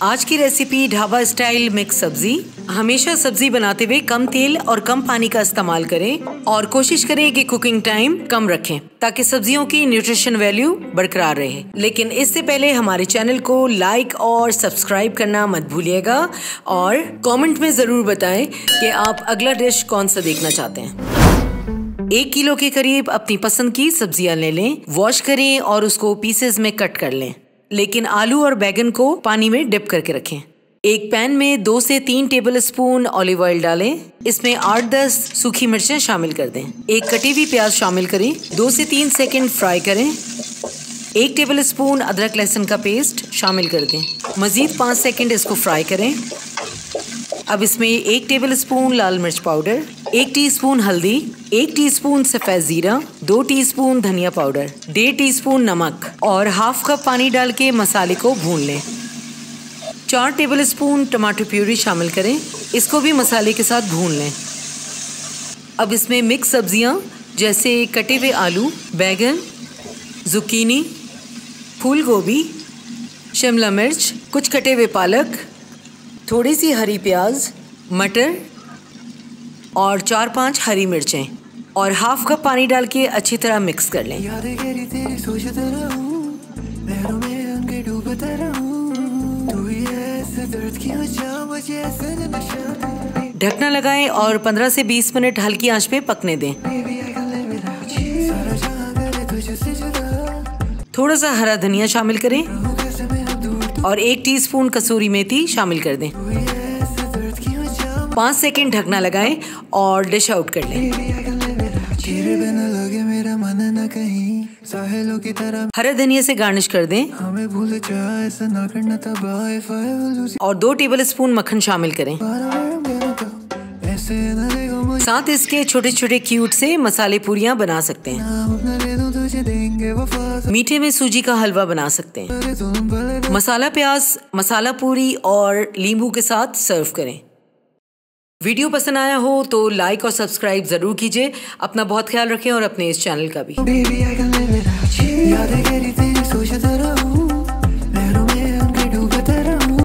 आज की recipe dhaba style mix सब्जी। हमेशा सब्जी बनाते हुए कम तेल और कम पानी का इस्तेमाल करें और कोशिश करें कि कुकिंग टाइम कम रखें ताकि सब्जियों की न्यूट्रिशन वैल्यू बरकरार रहे। लेकिन इससे पहले हमारे चैनल को लाइक और सब्सक्राइब करना मत भूलिएगा और कमेंट में जरूर बताएं कि आप अगला डिश कौन सा देखना चाहते हैं। 1 किलो के करीब अपनी पसंद की सब्जियां ले लें, वॉश करें और उसको पीसेस में कट कर लें। लेकिन आलू और बैगन को पानी में डिप करके रखें। एक पैन में 2 से 3 टेबल स्पून ऑलिव ऑयल डालें। इसमें 8-10 सूखी मिर्चें शामिल कर दें। एक कटी हुई प्याज शामिल करें। 2 से 3 सेकंड फ्राई करें। 1 टेबल स्पून अदरक लहसुन का पेस्ट शामिल कर दें। मजीद 5 सेकंड इसको फ्राई करें। अब इसमें 1 टेबल स्पून लाल मिर्च पाउडर, 1 टीस्पून हल्दी, 1 टीस्पून सफ़ेद जीरा, 2 टीस्पून धनिया पाउडर, 1.5 टीस्पून नमक और हाफ कप पानी डाल के मसाले को भून लें। 4 टेबल स्पून टमाटर प्यूरी शामिल करें। इसको भी मसाले के साथ भून लें। अब इसमें मिक्स सब्जियां जैसे कटे हुए आलू, बैगन, जुकीनी, फूल गोभी, शिमला मिर्च, कुछ कटे हुए पालक, थोड़ी सी हरी प्याज, मटर और 4-5 हरी मिर्चें और हाफ कप पानी डाल के अच्छी तरह मिक्स कर लें। ढकना लगाएं और 15 से 20 मिनट हल्की आंच पे पकने दें। थोड़ा सा हरा धनिया शामिल करें और 1 टीस्पून कसूरी मेथी शामिल कर दें। 5 सेकंड ढकना लगाएं और डिश आउट कर लें। हरा धनिया से गार्निश कर दें और 2 टेबल स्पून मक्खन शामिल करें। साथ इसके छोटे छोटे क्यूब से मसाले पूरियां बना सकते हैं। मीठे में सूजी का हलवा बना सकते हैं। मसाला प्याज, मसाला पूरी और नींबू के साथ सर्व करें। वीडियो पसंद आया हो तो लाइक और सब्सक्राइब जरूर कीजिए। अपना बहुत ख्याल रखें और अपने इस चैनल का भी।